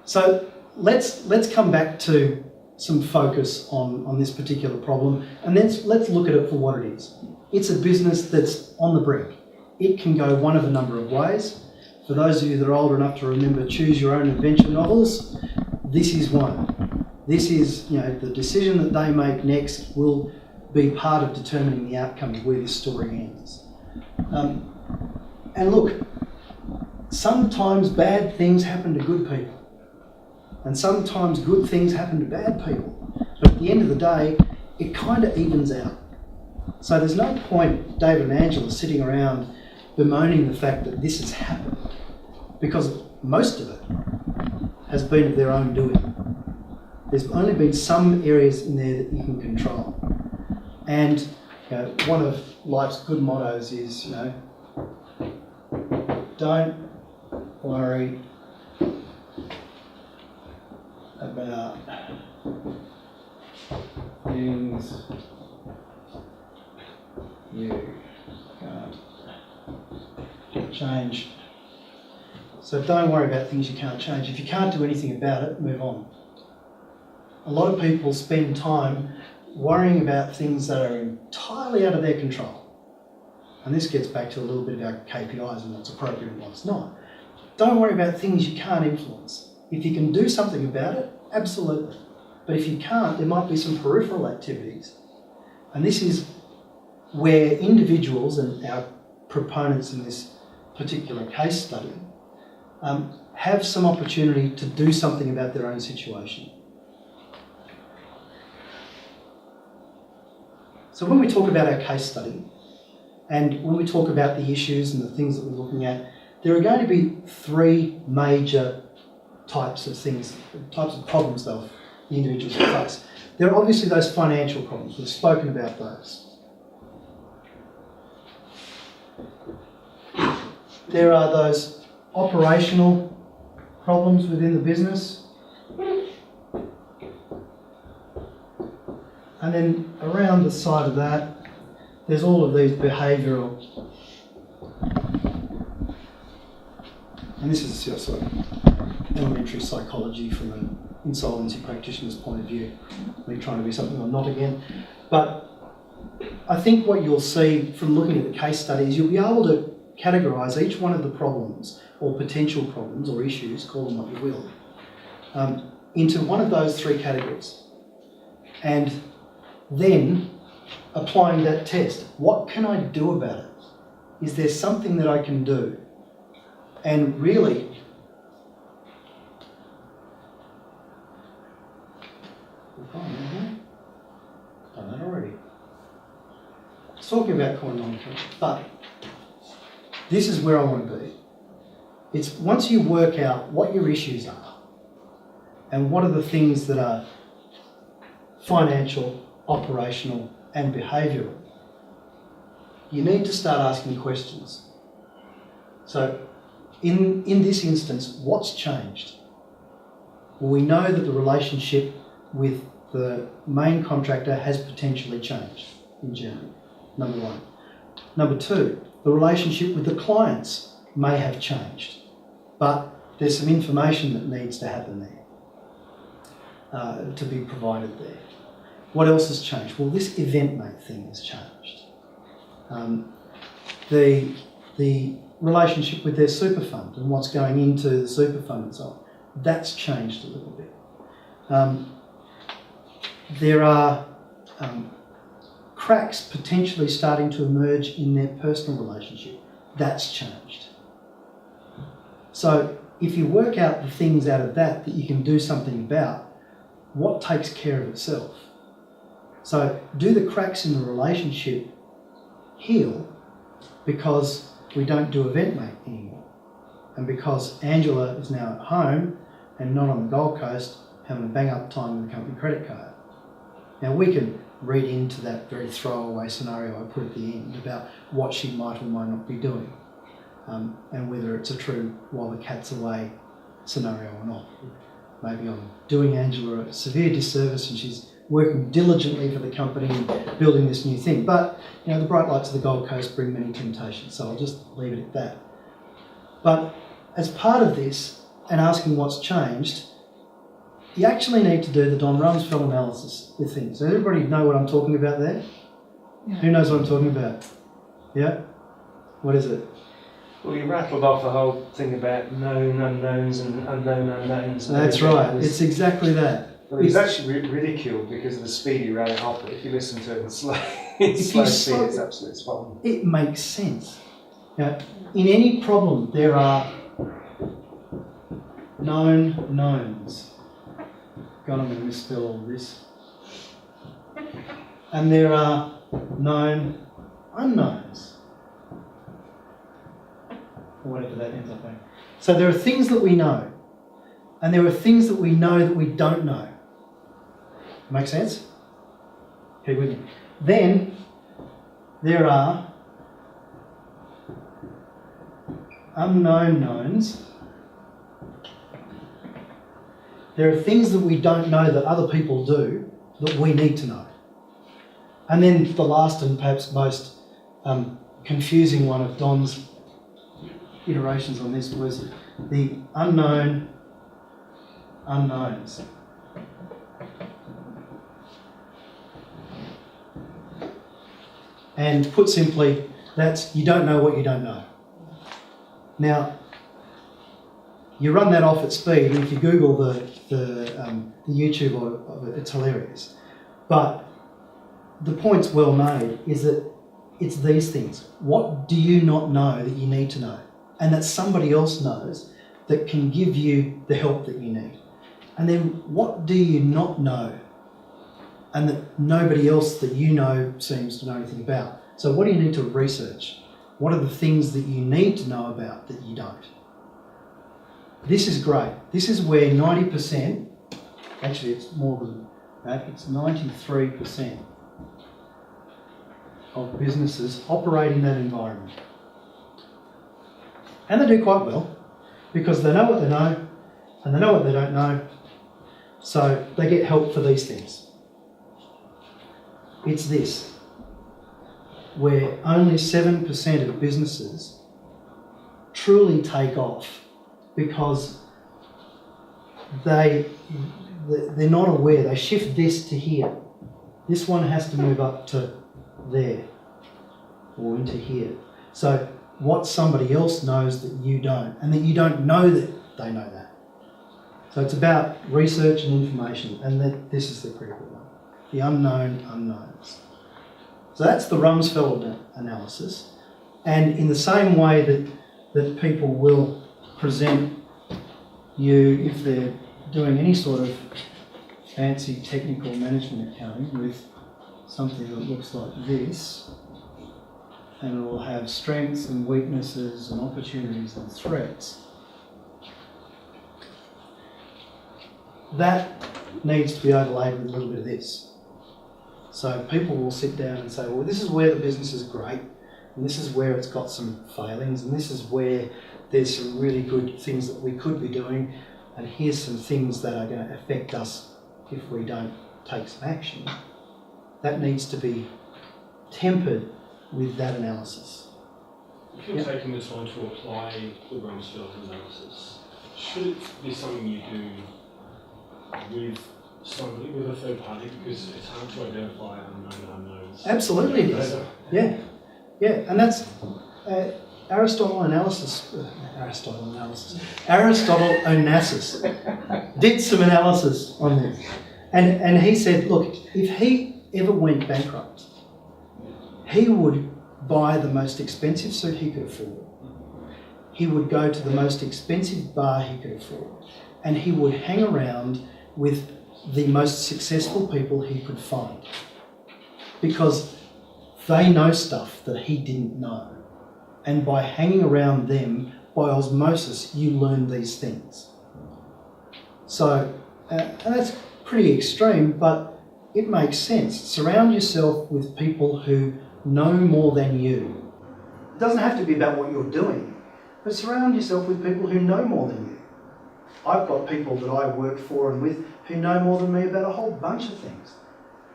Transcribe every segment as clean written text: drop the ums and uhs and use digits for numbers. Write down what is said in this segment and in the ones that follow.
So let's come back to some focus on this particular problem, and let's look at it for what it is. It's a business that's on the brink. It can go one of a number of ways. For those of you that are old enough to remember Choose Your Own Adventure novels, this is one. This is, the decision that they make next will be part of determining the outcome of where this story ends. And look, sometimes bad things happen to good people. And sometimes good things happen to bad people. But at the end of the day, it kind of evens out. So there's no point David and Angela sitting around bemoaning the fact that this has happened, because most of it has been of their own doing. There's only been some areas in there that you can control. And one of life's good mottos is, don't worry about things you can't change. So don't worry about things you can't change. If you can't do anything about it, move on. A lot of people spend time worrying about things that are entirely out of their control. And this gets back to a little bit about KPIs and what's appropriate and what's not. Don't worry about things you can't influence. If you can do something about it, absolutely. But if you can't, there might be some peripheral activities. And this is where individuals, and our proponents in this particular case study, have some opportunity to do something about their own situation. So when we talk about our case study, and when we talk about the issues and the things that we're looking at, there are going to be three major types of problems though the individuals face. There are obviously those financial problems. We've spoken about those. There are those operational problems within the business. And then around the side of that, there's all of these behavioural, and this is sort of elementary psychology from an insolvency practitioner's point of view. Me trying to be something I'm not again. But I think what you'll see from looking at the case study is you'll be able to categorise each one of the problems, or potential problems, or issues, call them what you will, into one of those three categories. And then applying that test. What can I do about it? Is there something that I can do? And really, done that already. It's talking about coin monitoring, but this is where I want to be. It's once you work out what your issues are and what are the things that are financial, operational and behavioural, you need to start asking questions. So in this instance, what's changed? Well, we know that the relationship with the main contractor has potentially changed in Germany, number one. Number two, the relationship with the clients may have changed, but there's some information that needs to happen there, to be provided there. What else has changed? Well, this EventMate thing has changed. The relationship with their super fund and what's going into the super fund and so on, that's changed a little bit. There are cracks potentially starting to emerge in their personal relationship. That's changed. So if you work out the things out of that you can do something about, what takes care of itself? So do the cracks in the relationship heal because we don't do EventMate anymore, and because Angela is now at home and not on the Gold Coast having a bang up time with a company credit card? Now we can read into that very throwaway scenario I put at the end about what she might or might not be doing, and whether it's a true while the cat's away scenario or not. Maybe I'm doing Angela a severe disservice and she's working diligently for the company and building this new thing. But the bright lights of the Gold Coast bring many temptations, so I'll just leave it at that. But as part of this and asking what's changed, you actually need to do the Don Rumsfeld analysis with things. Does everybody know what I'm talking about there? Yeah. Who knows what I'm talking about? Yeah? What is it? Well, you rattled off the whole thing about known unknowns and unknown unknowns. And That's right. It's exactly that. Well, it was actually ridiculed because of the speed he ran it off, but if you listen to it in slow, in If slow you speed, slow- it's absolutely spot on. It makes sense. Now, in any problem, there are known knowns. God, I'm going to misspell all this. And there are known unknowns. Or whatever that ends up being. So there are things that we know, and there are things that we know that we don't know. Make sense? Keep with me. Then there are unknown knowns. There are things that we don't know that other people do that we need to know. And then the last and perhaps most confusing one of Don's iterations on this was the unknown unknowns. And put simply, that's you don't know what you don't know. Now, you run that off at speed, and if you Google the YouTube of it, it's hilarious. But the point's well made, is that it's these things. What do you not know that you need to know? And that somebody else knows that can give you the help that you need. And then what do you not know and that nobody else that you know seems to know anything about? So what do you need to research? What are the things that you need to know about that you don't? This is great. This is where 90%, actually it's more than that, it's 93% of businesses operate in that environment. And they do quite well because they know what they know and they know what they don't know, so they get help for these things. It's this, where only 7% of businesses truly take off because they're not aware. They shift this to here. This one has to move up to there or into here. So what somebody else knows that you don't, and that you don't know that they know that. So it's about research and information, and this is the critical one. The unknown unknowns. So that's the Rumsfeld analysis. And in the same way that people will present you, if they're doing any sort of fancy technical management accounting, with something that looks like this, and it will have strengths and weaknesses and opportunities and threats. That needs to be overlaid with a little bit of this. So people will sit down and say, well, this is where the business is great, and this is where it's got some failings, and this is where there's some really good things that we could be doing, and here's some things that are going to affect us if we don't take some action. That needs to be tempered with that analysis. If you're taking the time to apply the Rumsfeld analysis, should it be something you do with somebody, with a third party, because it's hard to identify unknown unknowns? Absolutely it is. Yeah, and that's Aristotle Onassis did some analysis on this. And he said, look, if he ever went bankrupt, he would buy the most expensive suit he could afford. He would go to the most expensive bar he could afford. And he would hang around with the most successful people he could find. Because they know stuff that he didn't know. And by hanging around them, by osmosis, you learn these things. So, and that's pretty extreme, but it makes sense. Surround yourself with people who know more than you. It doesn't have to be about what you're doing, but surround yourself with people who know more than you. I've got people that I work for and with who know more than me about a whole bunch of things.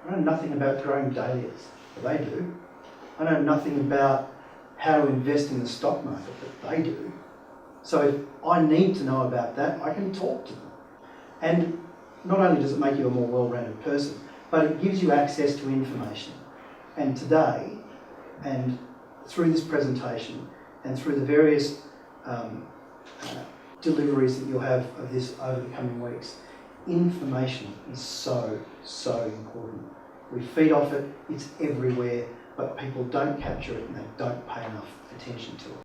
I know nothing about growing dahlias, but they do. I know nothing about how to invest in the stock market, but they do. So if I need to know about that, I can talk to them. And not only does it make you a more well-rounded person, but it gives you access to information. And today, and through this presentation, and through the various deliveries that you'll have of this over the coming weeks, information is so, so important. We feed off it, it's everywhere, but people don't capture it and they don't pay enough attention to it.